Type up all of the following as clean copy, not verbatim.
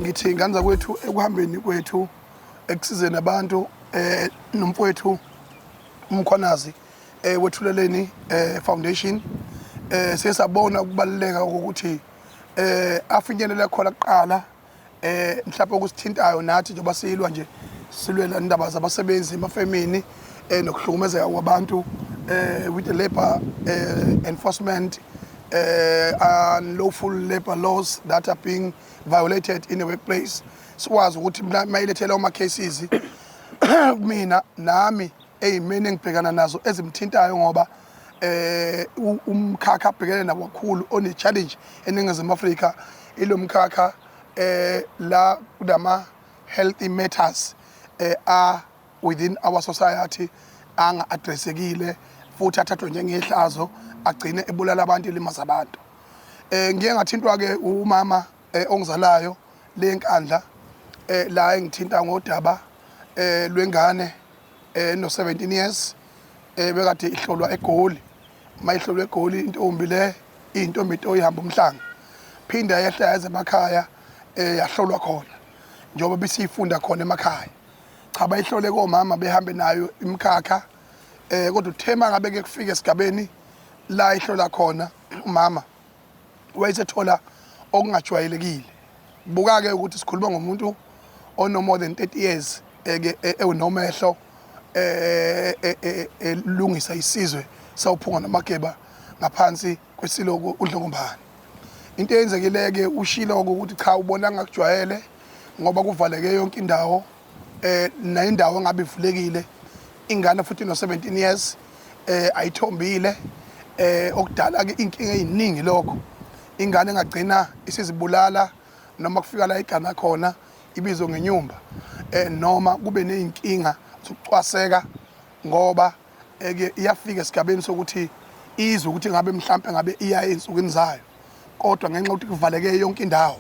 ngithi nganza kwethu ekuhambeni kwethu ekusizeni abantu nomfowethu uMkhwanazi wethuleleni foundation sesabona ukubaluleka ukuthi afinyelele khona kuqala mhlawumbe ukusithintayo nathi njengoba silwa nje silwela indaba zabasebenzi emafemini nokuhlukumezeka kwabantu with the labor enforcement unlawful labor laws that are being violated in the workplace. Sikwazi ukuthi mayilethela uma cases mina nami eyimene ngibhekana nazo ezimthintayo ngoba umkhakha abhekene nabo kakhulu one challenge eNingizimu Afrika ilomkhakha la kudama healthy matters are within our society anga addressekile futhi athathwe njengehlazo agcine ebulala abantu elimaza abantu. Ngiye ngathintwa ke umama ongizalayo lenkandla la engithinta ngodaba lwengane no 17 years bekade ihlolwa eGoli mayihlolwa eGoli intombi le intombi into ihamba umhlanga phinda yehla yaze emakhaya yahlolwa khona njengoba bisifunda khona emakhaya cha bayihlole komama behambe nayo imkhakha kodwa uthema ngabe ke kufika esigabeni la ihlola khona umama wayesethola okungajwayelekile buka ke ukuthi sikhuluma ngomuntu ono more than 30 years ewunomehlo elungisa isizwe sawuphunga namageba ngaphansi kwesiloko uDlongombane. Into eyenzekile ke ushilo ukuthi cha ubona ngakujwayele ngoba kuvaleke yonke indawo na indawo ngabe ivulekile ingane futhi no 17 years ayithombile okudala ke inkinga eziningi lokho ingane engagcina isizibulala noma kufika la igana khona ibizwe ngenyumba noma kube nezinkinga zokucwaseka ngoba ke iyafika esigabeni sokuthi izwe ukuthi ngabe mhlambe ngabe iya ensukwini zayo kodwa ngenxa ukuthi kuvaleke yonke indawo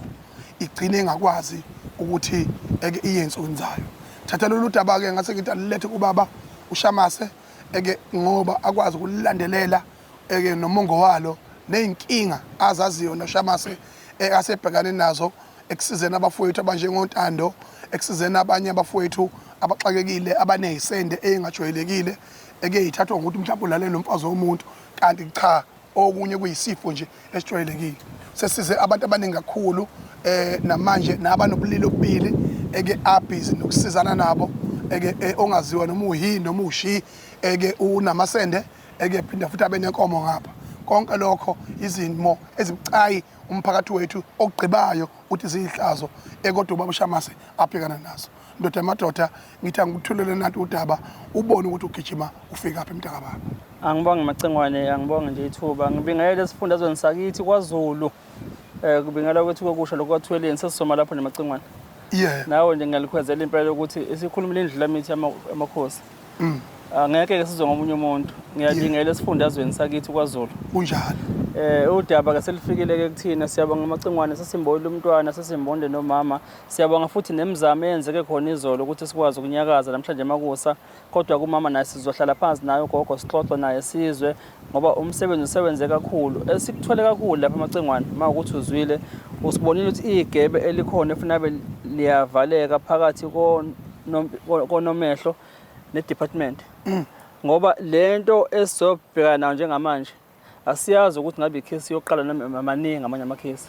igcine engakwazi ukuthi eke iye ensukwini zayo. Thatha lolu daba ke ngase ngithi alilethe kubaba uShamase eke ngoba akwazi ukulandelela eke nomongo walo nezinkinga azaziyo noShamase asebhekane nazo ekusizeni abafowethu abanjengoNtando ekusizeni abanye abafowethu abaxakekile abanezisende engajwayelekile eke yithathwa ukuthi mhlawumbe ulale nomfazi womuntu kanti cha okunye kuyisifo nje esijwayelekile. Sesize abantu abaningi kakhulu namanje nabanobulili obubili eke abhizi nokusizana nabo eke ongaziwa noma uyi noma ushi eke unamasende eke phinda futhi abenenkomo ngapha. Konke lokho izimo ezimcayi umphakathi wethu ogqibayo uthi ziyihlazo ekodwa ubaba uShamase abhekana nazo. Ndoda madoda ngithi angikuthulele nathi udaba ubone ukuthi ugijima ufika apha eMtakababa. Angibonge Macengwane angibonge nje ithuba ngibingelela esifundazweni sakithi kwaZulu kubingela ukuthi kokusha lokwathweleni sesisoma lapho neMacengwane. Nawe nje ngalikhwezela impela ukuthi isikhulumile indlela mithi yamakhosi. Angeke ke sizwe ngomunye umuntu ngiyadingela esifundazweni sakithi kwaZulu kunjalo udaba ke selifikile ke kuthina siyabonga Macengwane sesimbonile umntwana sesimbonde nomama siyabonga futhi nemizamo eyenzeke khona izolo ukuthi sikwazi ukunyakaza namhlanje makusa kodwa kumama naye sizohlala phansi naye ugogo sixoxe naye sizwe ngoba umsebenzi usebenze kakhulu esikuthole kakhulu lapha Macengwane mawukuthi uzwile usibonile ukuthi igebe elikhona efuna be liyavaleka phakathi konomehlo ne-department ngoba lento esizobhekana nayo njengamanje asiyazi ukuthi ngabe icase yokuqala noma amaningi amanye amakhesi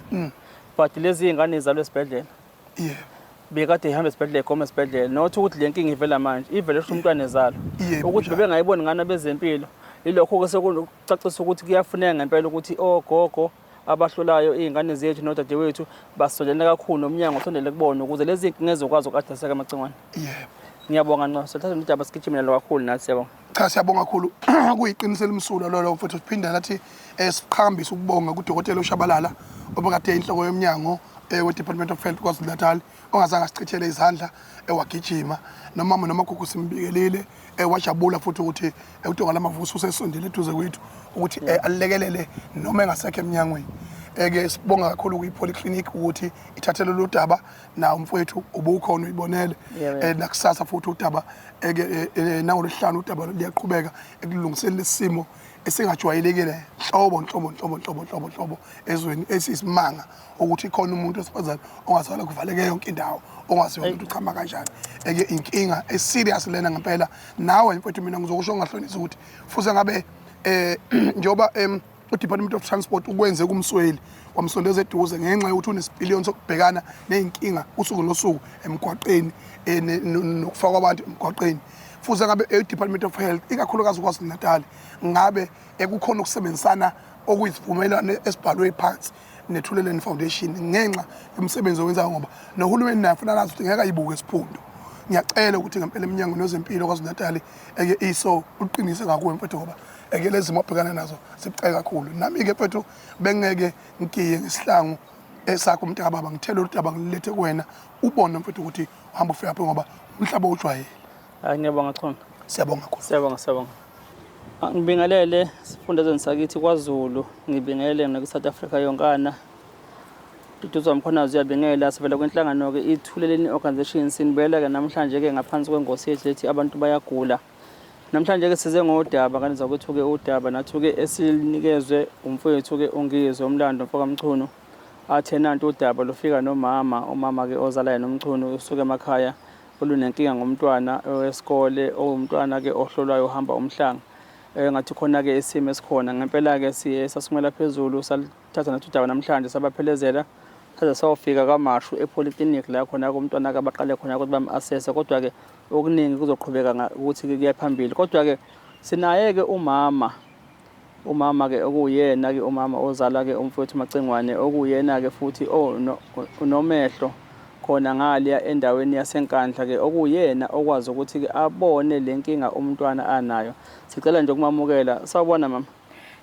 but lezi ingane izalwe esibhedlela bekade ihamba esibhedlela ekoma esibhedlela nothi ukuthi le nkinga ivela manje ivele ukuthi umntwana ezalo ukuthi bebengayiboni ngana bezempilo ilokho ke sekucacisa ukuthi kuyafuneka ngempela ukuthi ogogo abahlolayo izingane zethu nodadewethu basondelene kakhulu nomnyango osondele kubona ukuze lezi inkinga ezokwazi ukadaseka Macengwane. Ngiyabonga no sithatha indaba sigijimela kakhulu nathi siyabonga. Cha siyabonga kakhulu kuyiqinisela imsulo lo mfowethu siphinda nathi siqhakambisa ukubonga kuDokotela uShabalala obekade inhloko yomnyango we-Department of Health KwaZulu-Natal ongazange asichithele izandla ewagijima nomama nomagugu simbikelile wajabula futhi ukuthi uDokotela Lamavuso usesondele eduze kwethu ukuthi alekelele noma engasekho emnyangweni. Ke sibonga kakhulu kuyipolyclinic ukuthi ithathele lo daba na umfowethu ubukhona uyibonele nakusasa futhi udaba nangolesihlanu udaba liyaqhubeka ekulungiseni lesimo esingajwayelekile hlobo ezweni esisimanga ukuthi khona umuntu wesifazane ongazwala kuvaleke yonke indawo ongaziyo ukuthi uchama kanjani. Eke inkinga eserious lena ngempela. Nawe mfowethu mina ngizokusho ngahlonisa ukuthi futhi ngabe njoba uDepartment of Transport ukwenze kumsweli wamsondeza eduze ngenxa yokuthi unesipiliyoni sokubhekana nezinkinga usuku nosuku emgwaqeni nokufaka abantu emgwaqeni. Futhi ngabe eDepartment of Health ikakhulukazi kwaZulu-Natal ngabe ekukhona ukusebenzisana okuyisivumelwano esibhalwe phansi neThuleleni Foundation ngenxa yomsebenzi owenzayo ngoba nohulumeni naye ufuna nazo ukuthi ngeke ayibuke isiphundo. Ngiyacela ukuthi ngempela eminyango yezempilo kwaZulu-Natal eke iso uqinise kakhulu mfethu ngoba eke lezi mabhekana nazo sibucayi kakhulu. Nami ke mfethu bengeke ngiye ngesihlangu esakho mntaka baba ngithele udaba ngilethe kuwena ubone mfethu ukuthi uhamba ufika phi ngoba umhlaba ujwayele. Ngiyabonga Chona. Siyabonga kakhulu. Siyabonga. Ngibingelele sifundazweni sakithi kwaZulu, ngibingelele naku-South Africa yonkana. Duduzo Mkhonazi uyabingela sivela kwenhlangano ke iThuleleni Organization sinibuyela ke namhlanje ke ngaphansi kwengosi yethu ethi abantu bayagula. Namhlanje ke size ngodaba kanti zakwethu ke udaba nathu ke esinikezwe umfowethu ke ungizwe umlando mfoka Mchunu. Athe nanto udaba lofika umama ke ozala yena uMchunu usuke emakhaya olunenkinga ngomntwana wesikole owumntwana ke ohlolwayo uhamba umhlanga. Ngathi khona ke isimo esikhona ngempela ke sasimela phezulu salithatha nathi udaba namhlanje sabaphelezela saze sawufika kaMashu epolyclinic la khona umntwana ke baqale khona ukuthi bam-assess kodwa ke okuningi kuzoqhubeka ukuthi ke kuya phambili. Kodwa ke sinaye ke umama ke okuyena ke umama ozala ke umfowethu Macengwane okuyena ke futhi unomehlo khona ngaliya endaweni yaseNkandla ke okuyena okwazi ukuthi ke abone lenkinga umntwana anayo. Sicela nje ukumamukela. Sawubona mama.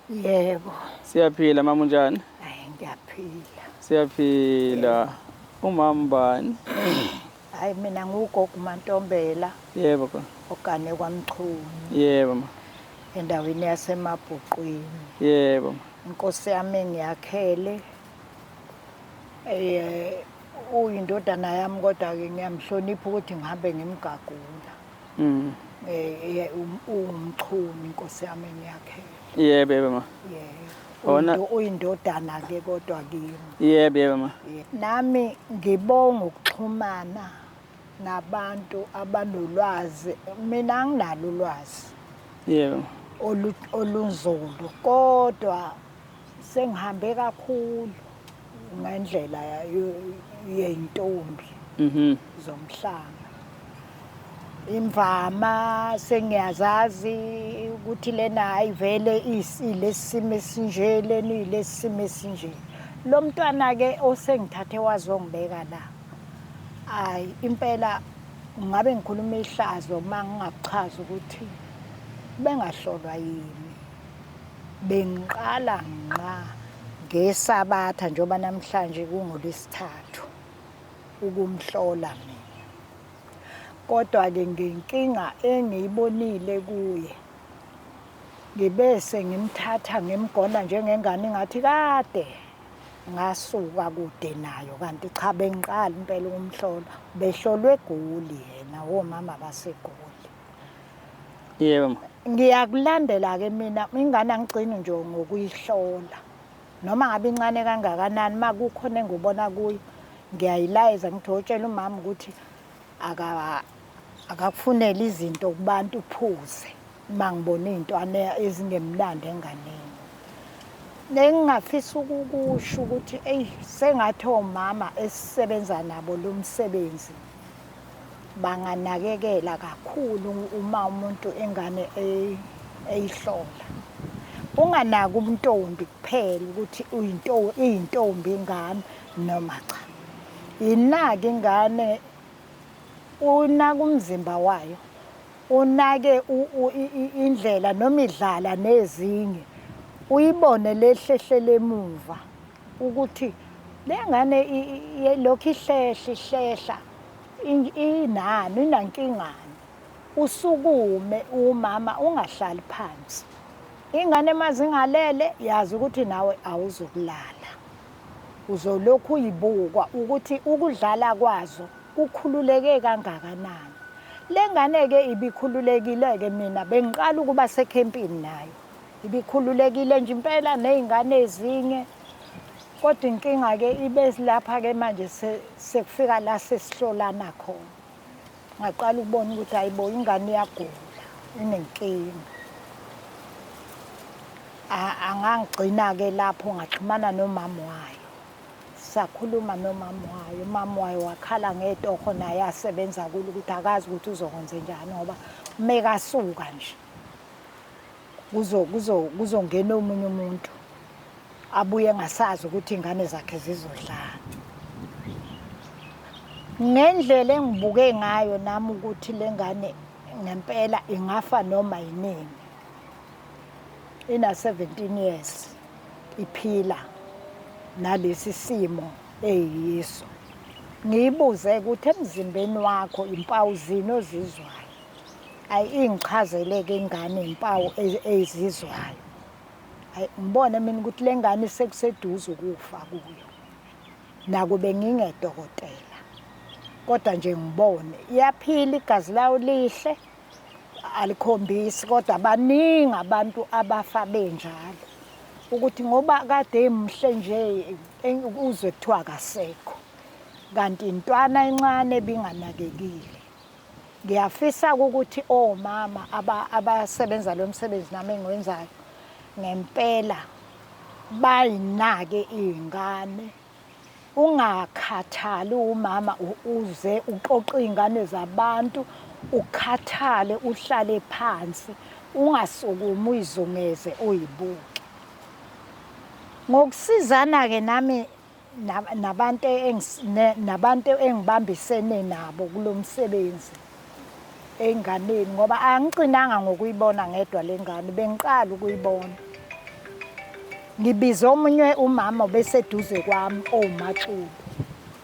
Yebo. Siyaphila mama unjani? Hayi ngiyaphila. Siyaphila. Umama bani? Hayi mina ngugogo uMantombela. Yebo ba. Ogane kwaMchunu. Yebo ma. Endaweni yaseMabhuqwini. Yebo. Inkosi yami ngiyakhele. Uyindodana yami kodwa ke ngiyamhlonipha ukuthi ngihambe ngimgagula. Umchunu inkosi yami ngiyakhele. Yebo ma. Yebo. Uyindodana ke kodwa kimi. Yebo ma. Nami ngibonga ukuxhumana nabantu abanolwazi. Mina anginalo ulwazi. Yebo. Olunzulu kodwa sengihambe kakhulu ngendlela yeintombi zomhlanga. Imvama sengiyazazi ukuthi lena ayivele ilesimo esinje leni lesimo esinje. Lo mntwana ke osengithathe wazongibeka la. Hayi impela ngabe ngikhuluma ihlazo mangingachaza ukuthi bengahlolwa yini. Bengiqala ngeSabatha njoba namhlanje kungoLwesithathu ukumhlola mina. Kodwa ke ngenkinga engiyibonile kuye ngibese ngimthatha ngimgona njengengane ngathi kade ngasuka kude nayo kanti cha bengiqala impela ukumhlola behlolwe eGoli yena omama baseGoli. Yebo. Ngiyakulandela ke mina ingane angigcini nje ngokuyihlola. Noma ngabe incane kangakanani makukhona engubona kuyo ngiyayilayiza ngithotshela umama ukuthi akakufunela izinto kubantu uphuze mangibona izintwana ezingemnandi enganeni. Nengingafisa ukukusho ukuthi sengathi omama esisebenza nabo lo msebenzi banganakekela kakhulu uma umuntu engane eyihlola. Unganaki umntombi kuphela ukuthi uyintombi ingane noma cha. Inaki ingane unaka umzimba wayo. Unake indlela noma idlala nezinye. Uyibone lehlehle emuva ukuthi lengane lokhu ihlehla inani inankingani. Usukume umama ungahlali phansi. Ingane mazingalele yazi ukuthi nawe awuzokulala. Uzolokhu uyibukwa ukuthi ukudlala kwazo kukhululeke kangakanani. Lengane ke ibikhululekile ke mina bengiqala ukuba sekhempini nayo. ibikhululekile nje impela nezingane ezinye. Kodwa inkinga-ke ibe lapha-ke manje sekufika la sesihlolana khona. Ngaqala ukubona ukuthi hayibo ingane iyagula, inenkinga. Angangigcina-ke lapho ngaxhumana nomama wayo. Sakhuluma nomama wayo, umama wayo wakhala ngetoho naye asebenza kulo ukuthi akazi ukuthi uzokwenza njani ngoba mekasuka nje kuzongena omunye umuntu abuye ngasazi ukuthi ingane zakhe zizodlala. Ngendlela engibuke ngayo nami ukuthi lengane ngempela ingafa noma yinini. Ina 17 years iphila nalesi simo eyiso. Ngiyibuze ukuthi emzimbeni wakho impawu zini ozizwayo. Ingichazeleke ingane impawu ezizwayo. Ngibone mina ukuthi lengane sekuseduze ukufa kuyo. Nakube ngingedokotela. Kodwa nje ngibone iyaphila igazi layo lihle alikhombisi kodwa baningi abantu abafa benjalo. Ukuthi ngoba kade emhle nje uzwe kuthiwa akasekho. Kanti intwana encane binganakekile. Ngiyafisa ukuthi omama abasebenza lo msebenzi nami engiwenzayo ngempela bayinake izingane. Ungakhathali umama uze uqoqa izingane zabantu, ukhathale uhlale phansi, ungasukumi uyizungeze uyibuke. Ngokusizana-ke nami nabantu engibambisene nabo kulo msebenzi ey'nganeni ngoba angicinanga ngokuyibona ngedwa le ngane, bengiqala ukuyibona. Ngibize omunye umama obeseduze kwami owumaXuku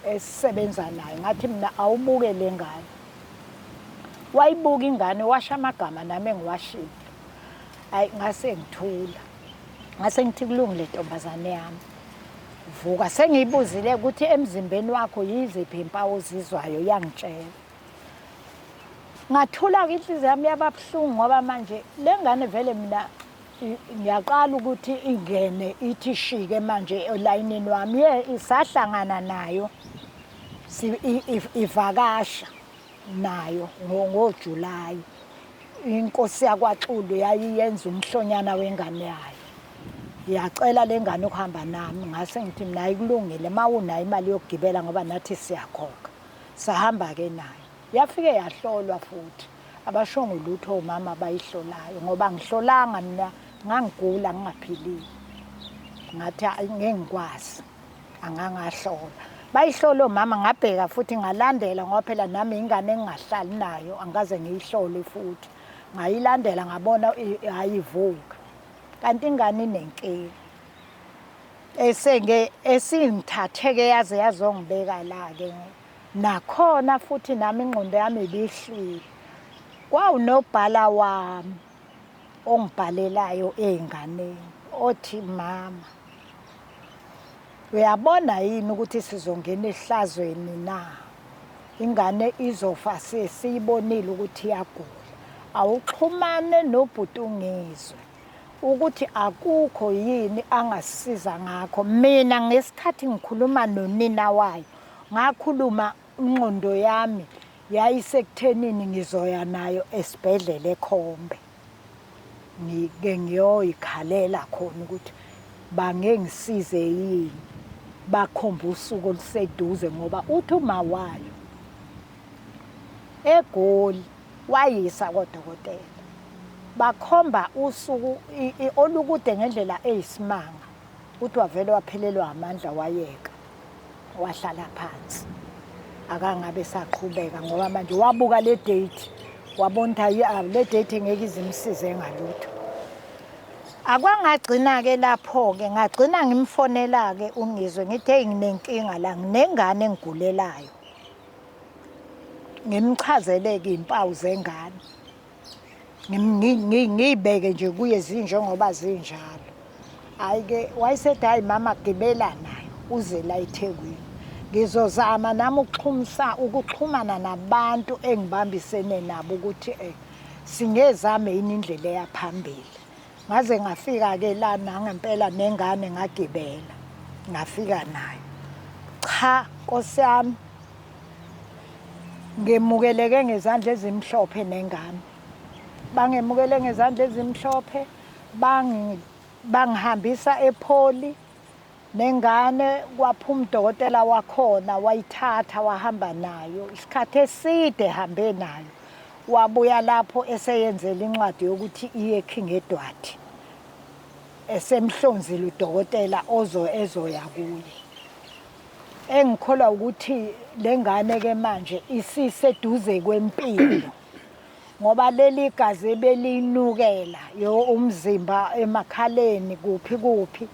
esisebenza naye ngathi mina awubuke le ngane. Wayibuka ingane washa amagama nami engiwashile. Ngase ngithula. Ngase ngithi kulungile ntombazane yami. Vuka sengiyibuzile ukuthi emzimbeni wakho yiziphi impawu ozizwayo yangitshela. Ngathula-ke inhliziyo yami yababuhlungu ngoba manje lengane vele mina ngiyaqala ukuthi ingene ithi shike manje elayinini wami isahlangana nayo ivakasha nayo ngoJulayi. Inkosi yakwaXulu yayiyenza umhlonyana wengane yayo. Ngiyacela lengane ukuhamba nami ngase ngithi mina ayikulungile mawunayo imali yokugibela ngoba nathi siyakhokha. Sahamba-ke nayo. Yafike yahlolwa futhi. Abashongo lutho omama bayihlolayo ngoba ngihlolanga mina ngangigula ngingaphilile. Ngathi ngengikwazi angangahlola. Bayihlola omama ngabheka futhi ngalandela ngoba phela nami ingane engingahlali nayo angikaze ngiyihlole futhi. Ngayilandela ngabona ayivuka. Kanti ingane inenkinga. Esingithatheke yaze yazongibeka la-ke. Nakhona futhi nami ingqondo yami ibihlile. Kwawunobhala wami ongibhalelayo ey'nganeni othi mama uyabona yini ukuthi sizongena ehlazweni na? Ingane izofa siyibonile ukuthi iyagula. Awuxhumane nobhuti ungizwe ukuthi akukho yini angasisiza ngakho. Mina ngesikhathi ngikhuluma nonina wayo ngakhuluma ingqondo yami yayisekuthenini ngizoya nayo esibhedlela eKhombe. Ngike ngiyoyikhalela khona ukuthi bangengisize yini. Bakhomba usuku oluseduze ngoba uthi uma wayo eGoli wayisa kodokotela. Bakhomba usuku olukude ngendlela eyisimanga. Uthi wavele waphelelwa amandla wayeka. Wahlala phansi. Akangabe saqhubeka ngoba manje wabuka le date wabona ukuthi le date ngeke izimsize ngalutho. Akwangagcina-ke lapho-ke ngagcina ngimfonela-ke ungizwe ngithi hey nginenkinga la nginengane engigulelayo. Ngimchazele-ke impawu zengane. Ngiyibeke nje kuye zinjengoba zinjalo. Hayi-ke wayesethi hayi mama gibela nayo uze la eThekwini. Ngizozama nami ukuxhumana nabantu engibambisene nabo ukuthi singezame yini indlela eyaphambili. ngaze ngafika-ke lana ngempela nengane ngagibela ngafika nayo. Cha Nkosi yami, ngemukeleke ngezandla ezimhlophe nengane. Bangemukele ngezandla ezimhlophe, bangihambisa ePholi nengane. Kwaphuma udokotela wakhona wayithatha wahamba nayo isikhathi eside ehambe nayo. Wabuya lapho eseyenzela incwadi yokuthi iye eKing Edward. Esemhlonzile udokotela ezoya kuye. Engikholwa ukuthi lengane ke manje isiseduze kwempilo. Ngoba leli gazi belinukela umzimba emakhaleni kuphi.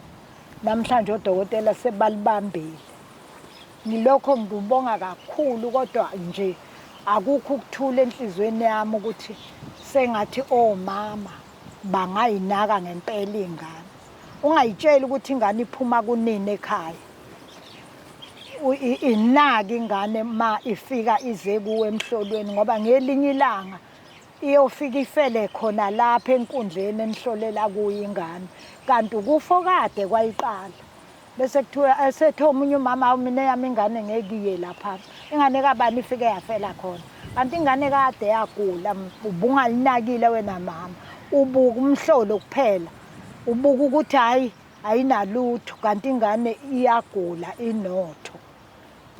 Namhlanje odokotela sebalibambile. Ngilokho ngikubonga kakhulu kodwa nje akukho ukuthula enhlizweni yami ukuthi sengathi omama bangayinaka ngempela ingane. Ungayitsheli ukuthi ingane iphuma kunini ekhaya. Inaka ingane ma ifika ize kuwe emhlolweni ngoba ngelinye ilanga iyofika ifele khona lapha enkundleni enihlolela kuyo ingane. Kanti ukufo kade kwayiqala. Bese kuthiwa esethe omunye umama mina yami ingane ngeke iye lapha. Ingane kabani ifike yafela khona. Kanti ingane kade yagula ubungalinakile wena mama. Ubuka umhlolo kuphela. Ubuka ukuthi hayi ayinalutho kanti ingane iyagula inotho.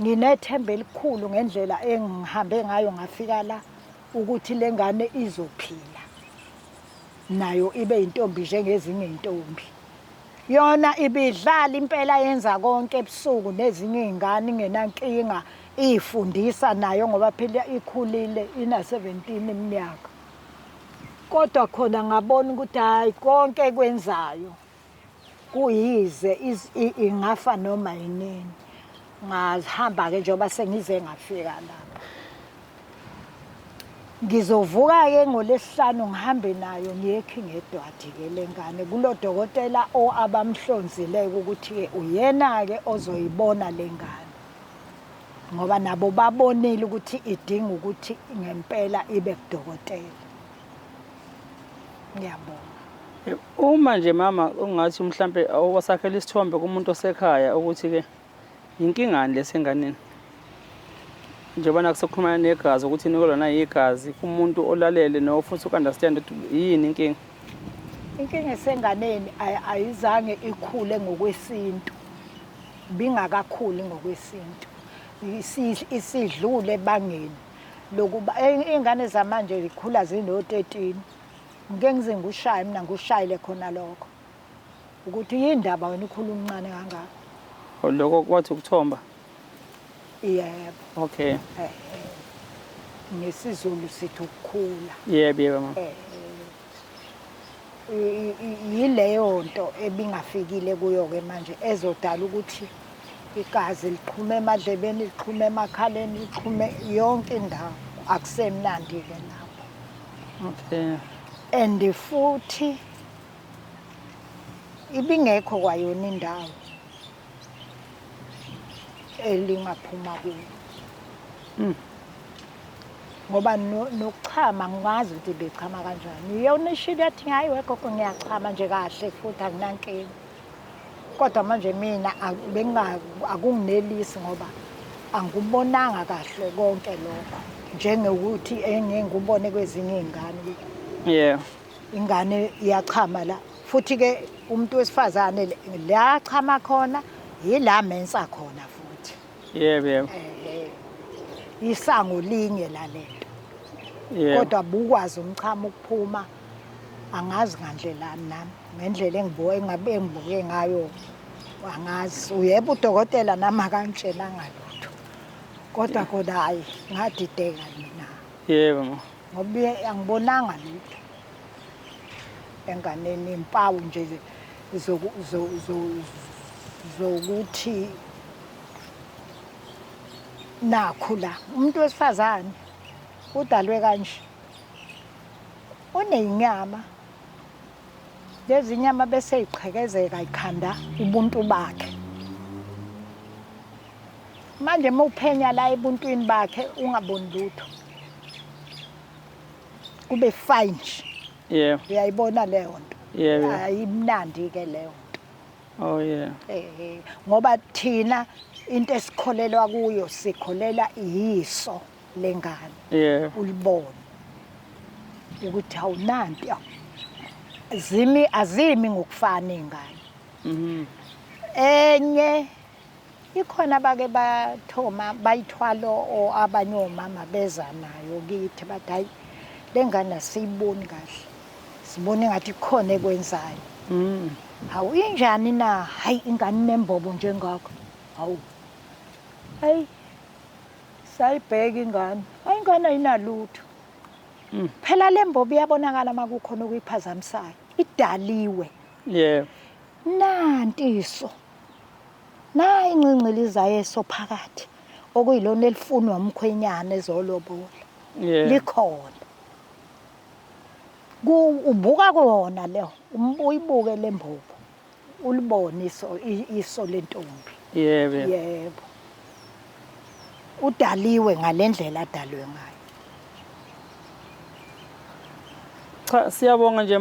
Nginethemba elikhulu ngendlela engihambe ngayo ngafika la ukuthi lengane izophila. Nayo ibe intombi njengezinye intombi. Yona ibidlala impela yenza konke ebusuku nezinye izingane ingenankinga ifundisa nayo ngoba phela ikhulile ina 17 iminyaka. Kodwa khona ngabona ukuthi hayi konke kwenzayo kuyize ingafa noma yinini. Ngahamba ke njengoba sengize ngafika lapha. Ngizovuka ke ngoLesihlanu ngihambe nayo ngiye eKing Edward ke lengane kulo dokotela abamhlonzile ukuthi ke uyena ke ozoyibona lengane. Ngoba nabo babonile ukuthi idinga ukuthi ngempela ibe kudokotela. Ngiyabonga. Uma nje mama ungathi mhlambe owasakhela isithombe kumuntu osekhaya ukuthi ke inkingani lesenganeni. Njengoba nakusokhuluma negazi ukuthi nikolwa na igazi kumuntu olalele no futhi ukunderstand ukuthi yini inkinga. Inkinga esenganeni ayizange ikhule ngokwesintu. Bingakakhuli ngokwesintu. Isidlule bangeni lokuba ingane zamanje zikhula zino 13. Ngeke ngize ngushaye mina ngushayile khona lokho. Ukuthi yindaba wena ukhuluma uncane kangaka. Lokho kwathi ukuthomba. Yebo. Okay. NgesiZulu sithi ukukhula. Yebo mama. Yileyo nto ebingafikile kuyo ke manje ezodala ukuthi igazi liqhume emadlebeni, liqhume emakhaleni, liqhume yonke indawo. Akusemnandi ke lapho. Okay. And futhi ibingekho kwayona indawo elingaphuma kuyo. Ngoba nokuchama ngazi ukuthi bechama kanjani. Yona ishilo yathi hayi wegogo ngiyachama nje kahle futhi akunankinga. Kodwa manje mina akunginelisi ngoba angikubonanga kahle konke lokho. Njengekuthi engikubone kwezinye izingane. Yeah. Ingane iyachama la. Futhi ke umuntu wesifazane la chama khona yila mensa khona futhi. Yebo. Isango linye la lento. Yeah. Kodwa bukwazi umchamo ukuphuma angazi ngandlelani nami ngendlela engibuke ngayo angazi uyebo udokotela nami akangitshelanga lutho. Kodwa kodwa hayi ngadideka mina. Yebo ma. Ngoba angibonanga lutho. Enganeni impawu nje zokuthi nakhula umuntu wesifazane udalwe kanje unezinyama lezi nyama bese iqhekezeka ikhanda ubuntu bakhe manje mawuphenya la ebuntwini bakhe ungaboni lutho kube fine. Yeah. Uyayibona leyo nto Yebo. ayimnandi ke leyo nto. Oh yeah. Ngoba thina into esikholelwa kuyo sikholela iyiso lengane. Yeah. Ulibone ukuthi awunanti azimi ngokufana ingane. Enye ikhona bake bathoma bayithwalo abanye omama beza nayo kithi bathi hayi lengane asiyiboni kahle. Sibone ngathi khona ekwenzayo. Hawu injani na? Hayi ingane nembobo njengakho. Hawu. Hayi sayibheka ingane. Hayi ingane ayinalutho. Phela lembobo iyabonakala makukhona okuyiphazamisayo. Idaliwe. Yeah. Nantiso. Nayi incingcilizayo esophakathi. Okuyilona elifunwa umkhwenyana ezolobola. Yeah. Likhona. Ubuka kona leyo. Uyibuke lembobo. Ulibone iso lentombi. Yebo. Yebo. Udaliwe ngalendlela adalwe ngayo. Cha siyabonga nje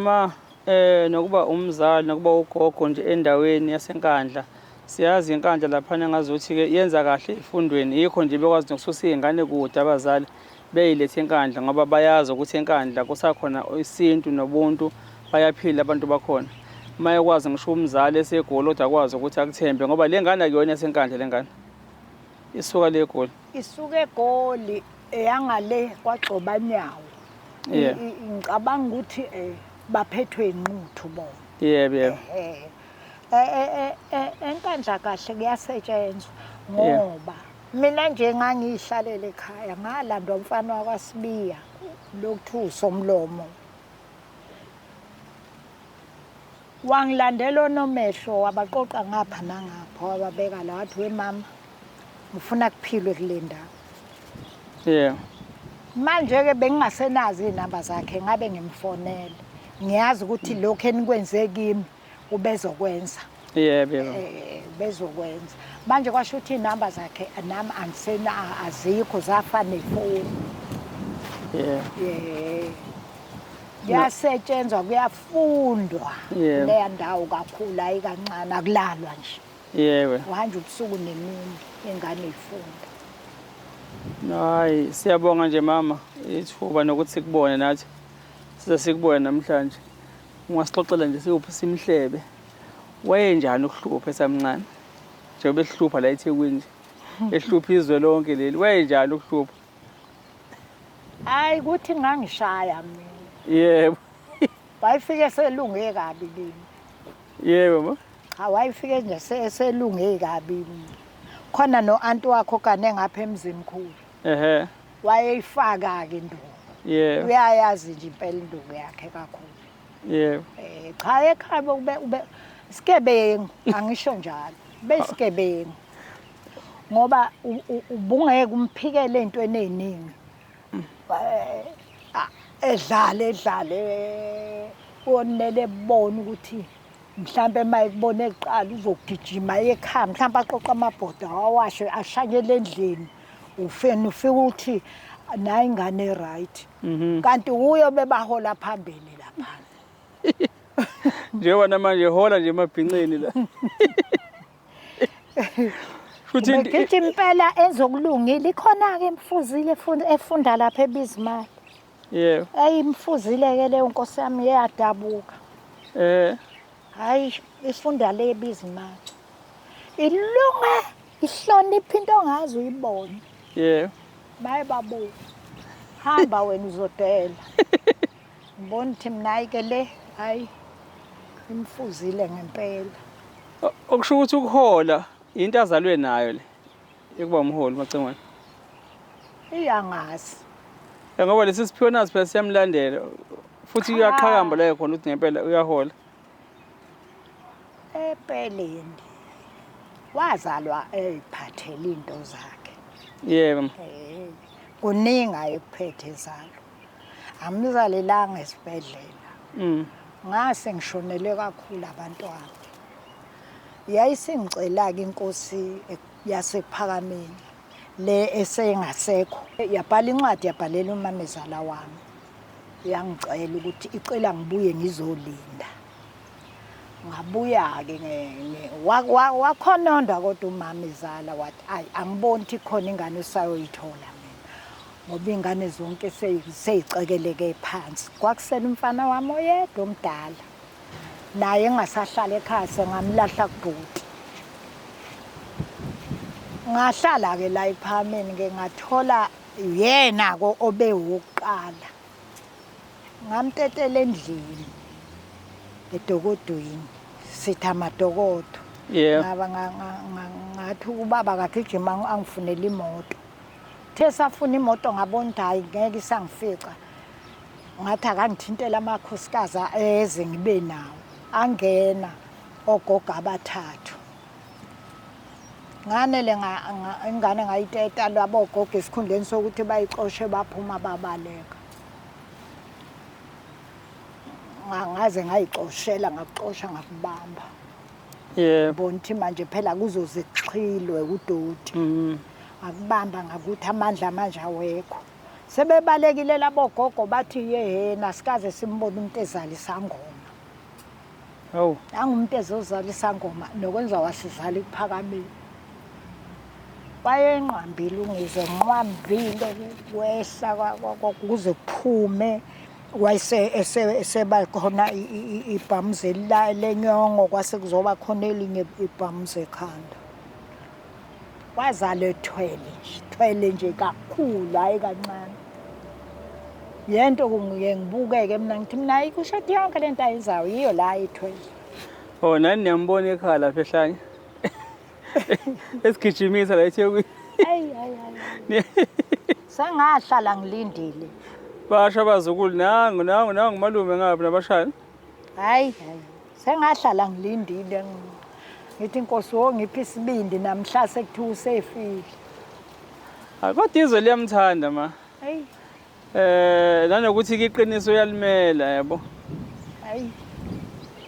nokuba umzali nokuba ugogo nje endaweni yaseNkandla. Siyazi iNkandla lapha engazuthi ke yenza kahle efundweni. Yikho nje bekwazi nokususa izingane kude abazali beyilethe eNkandla ngoba bayazi ukuthi eNkandla kusakhona isintu nobuntu bayaphila abantu bakhona. Maye kwazi ngisho umzali esegoli kodwa akwazi ukuthi akuthembe ngoba lengane akuyona yaseNkandla lengane. Isuka le egoli. Isuke egoli eyangale kwaXobanyawo. Yeah. Ngicabanga ukuthi baphethwe inquthu bona. Yebo yebo. Enkandla kahle kuyasetshenzwa ngoba mina nje ngangihlalele ekhaya ngalandwa umfana wakwaSibiya lokuthu somlomo. Wangilandela onomehlo wabaqoqa ngapha nangapha wababeka la wathi we mama ngifuna kuphilwe kule ndawo. Yeah. Manje ke bengingasenazi inamba zakhe ngabe ngimfonela. Ngiyazi ukuthi lokho enikwenze kimi ubezokwenza. Yebo yebo. Bezokwenza. Manje kwasho ukuthi inamba zakhe nami angisena azikho zafa nefoni. Yeah. Yasetshenzwa kuyafundwa Yeah. le ndawo kakhulu ayi kancane akulalwa nje. Yebo. Uhanje ubusuku nemini ingane ifunda. Hayi siyabonga nje mama ithuba nokuthi sikubone nathi. Size sikubone namhlanje. Ungasixoxela nje sikuphi simhlebe. Wayenjani ukuhlupha esamncane? Njengoba esihlupha la eThekwini. Ehlupha izwe lonke leli. Wayenjani ukuhlupha? Hayi kuthi ngangishaya mina. Yebo. Wayifike selunge kabi kimi. Yebo ma. Cha wayifike nje selunge kabi. Khona no anti wakho kane ngapha emzini mkhulu. Ehhe. Wayeyifaka ke induku. Yebo. Uyayazi nje impela induku yakhe kakhulu. Yebo. Cha ekhaya ube sikebengu angisho njalo. Besigebengu. Ngoba ubungeke umphikele intweni eziningi. Edlale onele bona ukuthi mhlambe mayikubona eqala uzogijima ekhaya mhlambe aqoqa amabhoda awashe ashanyele endlini ufika uthi nayi ingane right kanti uyo bebahola phambili lapha Njengoba manje hola nje emabhinqeni la. Futhi ngithi impela ezokulungile ikhona ke emfuzile efunda lapha eBizimali. Yebo. Ayimfuzile ke leyo nkosi yami yadabuka. Hayi ifunda le eBizimali. Ilunga ihlonipha into ongazi uyibone. Yebo. Baye babu. Hamba wena uzodela. Ngibona ukuthi mina ke le hayi imfuzile ngempela. Okusho ukuthi ukuhola into azalwe nayo le. Ekuba umholi macengwane. Iyangazi. Ngoba lesi siphiwo nazi phela siyamlandela. Futhi uyaqhakamba la khona ukuthi ngempela uyahola. Empeleni. Wazalwa eziphathele into zakhe. Yebo. Kuninga ekuphethe zalo. Amzalelanga esibhedlela. Ngase ngishonele kakhulu abantwana. Yayisingicela ke inkosi yasephakameni le esengasekho. Yabhala incwadi yabhalela umamezala wami. Yangicela ukuthi icela ngibuye ngizolinda. Ngabuya-ke wakhononda kodwa umama izala wathi ayi angiboni ukuthi khona ingane usayoyithola mina ngoba iy'ngane zonke sey'cekeleke phansi. Kwakusele umfana wami oyedwa omdala naye engasahlala ekhaya sengamlahla kubhuti. Ngahlala-ke la epharameni-ke ngathola yena-ko obe wokuqala. Ngamtetela endlini edokodweni sithi amadokodo. Ngathi ubaba akagijima angifunele imoto. Uthe safuna imoto ngabona ukuthi hhayi ngeke isangifica. Ngathi akangithintela amakhosikazi eze ngibe nawo. Angena ogogo abathathu. Nganele ingane ngayiteta labo ogogo esikhundleni sokuthi bayixoshe baphuma babaleka. Ngaze ngayixoshela ngakuxosha ngakubamba. Bona ukuthi manje phela kuzoze kuxhilwe udoti. Ngakubamba ngakuthi amandla manje awekho. Sebebalekile labo gogo bathi yena sikaze simbone umuntu ezala isangoma. Hawu. Angumuntu ezozala isangoma nokwenza wasizala iphakameni. Wayenqambile ungizwe nqwambile wehla kuze kuphume. Wayeseba khona ibhamuze lenyongo kwase kuzoba khona elinye ibhamuze ekhanda. Wazala ethwele nje kakhulu hayi kancane. Yento ngibukeke mina ngithi mina ayikushadi yonke lento ayenzayo yiyo la ethwele. Oh nani niyambona ekhaya lapha ehlanye. Esigijimisa la eThekwini. Hayi. Sangahlala ngilindile. Basha abazukulu nangu malume ngapi nabashana. Hayi. Sengahlala ngilindile. Ngithi Nkosi ngiphi isibindi namhla sekuthiwa usefile. Kodwa izwe liyamthanda ma. Hayi. Nanokuthi iqiniso uyalimela yabo. Hayi.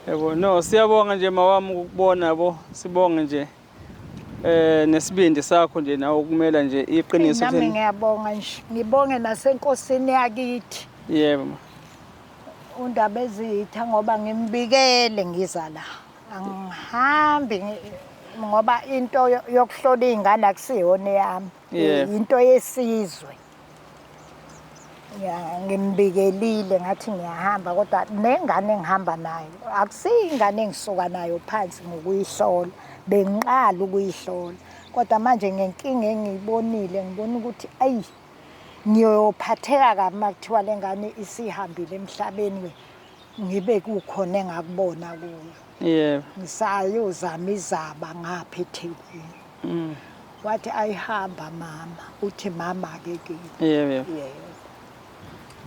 Yebo no siyabonga nje mawami ukubona yabo sibonge nje nesibindi sakho nje nawe ukumela nje iqiniso nami ngiyabonga nje ngibonge nasenkosini yakithi. Yebo ma. Undaba ezitha ngoba ngimbikele ngiza la. Angihambi ngoba into yokuhlola izingane akusiyona yami. Into yesizwe. Ngimbikelile ngathi ngiyahamba kodwa nengane engihamba nayo akusiyingane engisuka nayo phansi ngokuyihlola. Bengiqala ukuyihlola kodwa manje ngenkinga engiyibonile ngibona ukuthi ayi ngiyophatheka kabi makuthiwa lengane isihambile emhlabeni ngibe kukhona engakubona kuyo. Yebo. Ngisayozama izaba ngapha eThekwini. Wathi ayihamba mama uthi mama ke ke. Yebo.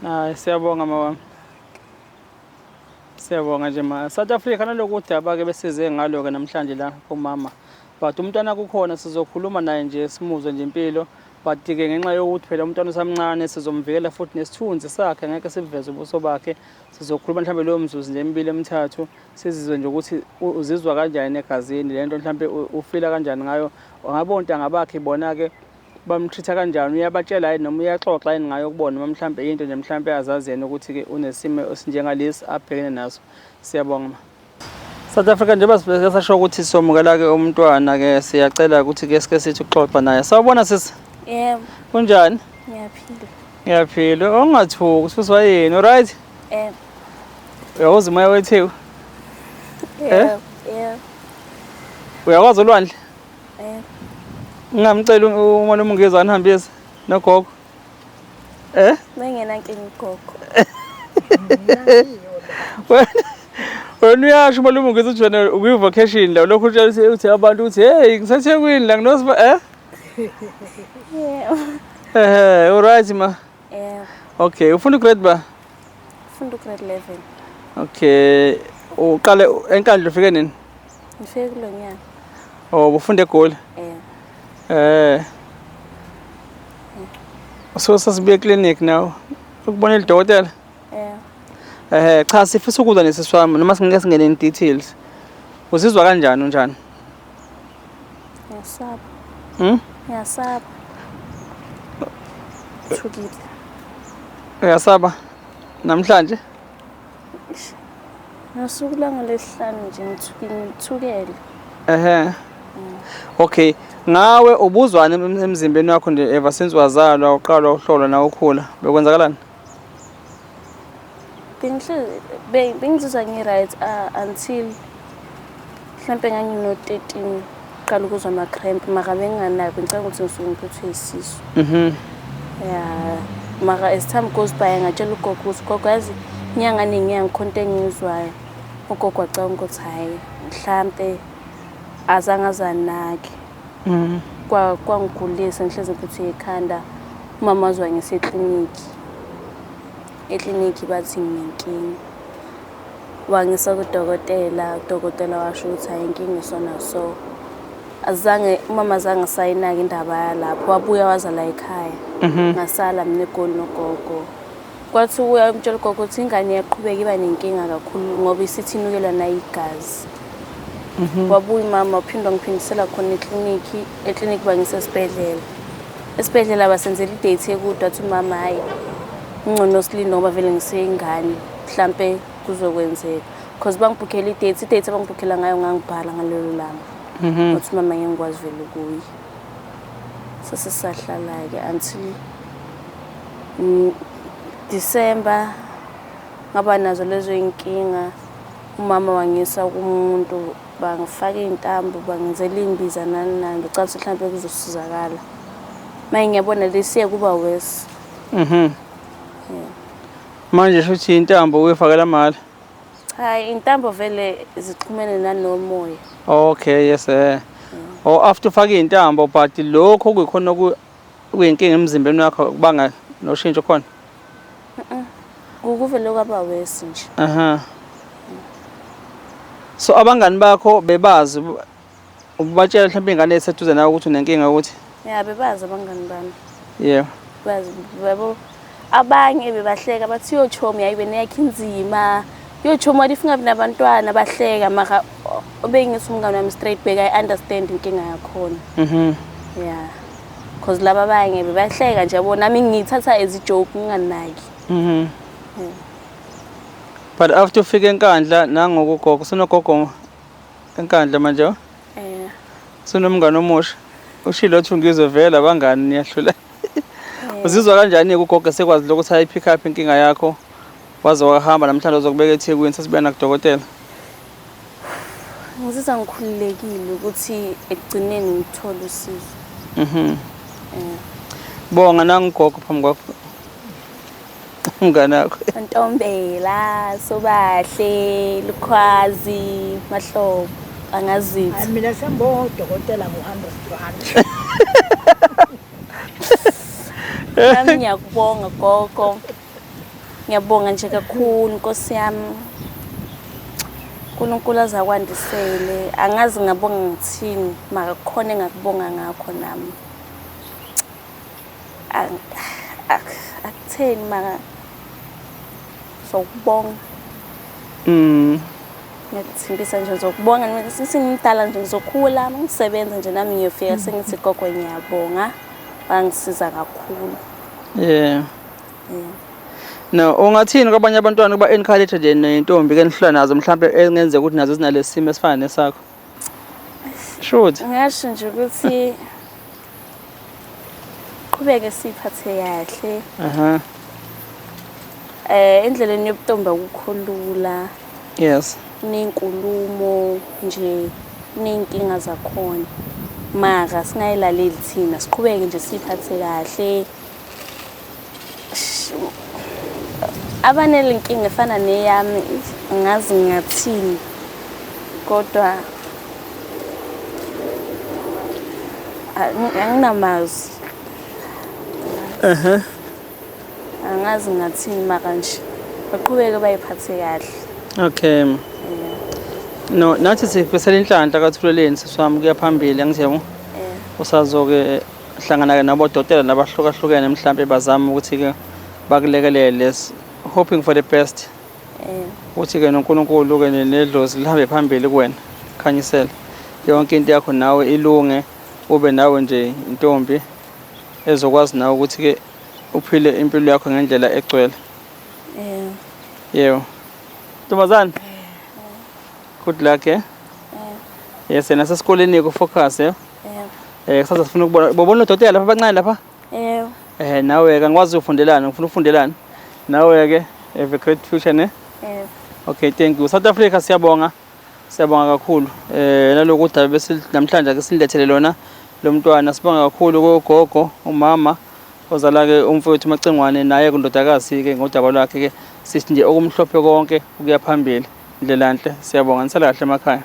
Hayi siyabonga mama. Siyabonga nje ma. South Africa nalokuthi abake besize ngalo ke namhlanje la kumama. But umntwana kukhona sizokhuluma naye nje simuzwe nje impilo. But ke ngenxa yokuthi phela umntwana usamncane sizomvikela futhi nesithunzi sakhe ngeke siveze ubuso bakhe. Sizokhuluma mhlawumbe lo mzuzu nje emibili emithathu sizizwe nje ukuthi uzizwa kanjani egazini lento mhlawumbe ufila kanjani ngayo. Ngabonta ngabakhe ibona ke bamtreata kanjani uyabatshela yini noma uyaxoxa yini ngayo kubona noma mhlawumbe into nje mhlawumbe azaziyena ukuthi ke unesimo esinjengalesi abhekene naso. Siyabonga ma. South Africa njengoba sibheke sasho ukuthi somukela ke umntwana ke siyacela ukuthi ke sike sithi uxoxa naye. Sawubona sisi? Yebo. Kunjani? Ngiyaphila. Ngiyaphila. Ongathuki sifuse wayini, alright? Uyawazi umoya weTheku? Yebo. Uyakwazi ulwandle? Ngingamcela umalume ungezani hambise nogogo. Mengena nkinga ugogo. Wena uyasho umalume ungeza ujona ukwi-vacation la lokho uthi abantu uthi hey ngiseThekwini la nginosiba Yebo. Alright ma. Yebo. Okay, ufunda grade ba? Ufunda grade 11. Okay, uqale enkandla ufike nini? Ngifike kulo nyaka. Oh, ufunde eGoli? So sasibuye clinic now. Ukubona idokotela? Cha sifisa ukuzwa nesisi wami noma singeke singene in details. Uzizwa kanjani unjani? Ngiyasaba. Ngiyasaba. Thukile. Uyasaba namhlanje? Ngosuku lwangolesihlanu nje ngithukele. Okay. Ngawe ubuzwane emzimbeni wakho nje ever since wazalwa uqala uhlolwa na ukhula bekwenzakalani? Bengizizwa ngi-right until mhlampe ngangino-13 qala ukuzwa ama-cramp mara benginganaki ngicabanga ukuthi ngisuke ngiphethwe yisisu. Yeah, mara as time goes by ngatshela ugogo ukuthi gogo yazi inyanga nenyanga khona into engiyizwayo. Ugogo wacabanga ukuthi hhayi mhlampe azange azanaki. Kwangigulisa ngihlezi ngiphethwe ikhanda. Umama wazwa ngisekliniki. Ekliniki bathi nginenkinga. Wangisa kudokotela, udokotela washo ukuthi hayi inkinga isona so. Umama azange sayinaka indaba yalapho wabuya waza la ekhaya. Ngasala mina eGoli nogogo. Kwathi uya umtshela ugogo ukuthi ingane yaqhubeka iba nenkinga kakhulu ngoba isithi inukelwa nayo igazi. Wabuya umama waphindwa ngiphindisela khona ekliniki bangisa esibhedlela. Esibhedlela basenzela i-date ekude wathi umama hayi ngcono silinde ngoba vele ngiseyingane mhlampe kuzokwenzeka because bangibhukhela i-date abangibhukhela ngayo ngangibhala ngalelo langa. Wathi mama ngiyangikwazi vele ukuya. Sasisahlala-ke until December ngaba nazo lezo inkinga. Umama wangisa kumuntu bangifaka intambo bangenzela imbiza nani ngicabanga ukuthi mhlampe kuzosizakala. Manje ngiyabona lesiya kuba worse. Manje shuthi intambo uyifakela mali? Hayi intambo vele zixhumene nanomoya. Okay, yes after ufake intambo but lokho okuyikhona kuyinkinga emzimbeni wakho kubanga noshintsho khona? Kuvele kwaba worse nje. So abangani bakho bebazi ubatshela mhlawumbe ingane eseduze nawe ukuthi unenkinga ukuthi? Yeah, bebazi abangani bami. Yeah. Bazi babo abanye bebahleka bathi yochomi yayibe neyakhe inzima. Yochomi wadifi ngabe nabantwana bahleka maka obengithi umngane wami straight back I understand inkinga yakhona. Yeah. Because laba abanye bebahleka nje yabo nami ngithatha as a joke nginganaki. But after ufike enkandla nangokugogo sonogogo enkandla manje? Sonomngane omusha. Ushilo uthi ngizovela abangani niyahlula. Uzizwa kanjani ukugogo sekwazi ukuthi ayi pick up inkinga yakho? Waze wahamba namhlanje uzokubeka eThekwini sesibuya nakudokotela. Ngizizwa ngikhululekile ukuthi ekugcineni ngithola usizo. Bonga nangigogo phambi kwakho. Umngane wakho. Ntombela, Sobahle, Lukhwazi, Mahlobo, angazithi. Mina sengibonga udokotela ngo-100 Nami ngiyakubonga gogo. Ngiyabonga nje kakhulu Nkosi yami. uNkulunkulu azakwandisele. Angazi ngabonga ngithini, maka khona engakubonga ngakho nami. Akutheni maka sokubonga. Ngiyathimbisa nje zokubonga mina sisingidala nje ngizokhula ngisebenza nje nami ngiyofika sengithi gogo ngiyabonga bangisiza kakhulu. Yeah. No, ungathini kwabanye abantwana kuba encourage nje nentombi ke nihlala nazo mhlawumbe engenzeka ukuthi nazo zinalesimo esifana nesakho? Shothi. Ngasho nje ukuthi qhubeke siphathe kahle. Endleleni yobutombi akukhulula. Yes. Nenkulumo nje nenkinga zakhona. Mara singayilaleli thina siqhubeke nje siphathe kahle. Abanele inkinga efana neyami ngazi ngathini kodwa anginamazi. Angazi ngathini maka nje baqhubeke bayiphathe kahle. Okay. No, nathi sifisela inhlanhla kaThuleleni siswami kuya phambili angizebo. Usazoke hlangana ke nabodokotela nabahlukahlukene mhlawumbe bazama ukuthi ke bakulekelele. Hoping for the best. Uthi ke noNkulunkulu ke nedlozi lihambe phambili kuwena. Khanyisela. Yonke into yakho nawe ilunge ube nawe nje intombi ezokwazi nawe ukuthi ke uphile impilo yakho ngendlela egcwele. Yebo. Ntombazana Good luck, eh? Yes, nasesikoleni ku-focus, eh? Kusasa sifuna ukubona. Bobona udokotela lapha abancane lapha? Nawe-ke angikwazi ufundelani, ngifuna ufundelani. Nawe-ke have a great future, ne? Okay, thank you. South Africa siyabonga. Siyabonga kakhulu. Naloku udaba bese namhlanje ake silethele lona lo mntwana. Sibonga kakhulu kogogo, umama ozala-ke umfowethu uMacengwane naye kundodakazi-ke ngodaba lwakhe-ke sithi nje okumhlophe konke ukuya phambili. Indlela enhle. Siyabonga. Nisala kahle emakhaya.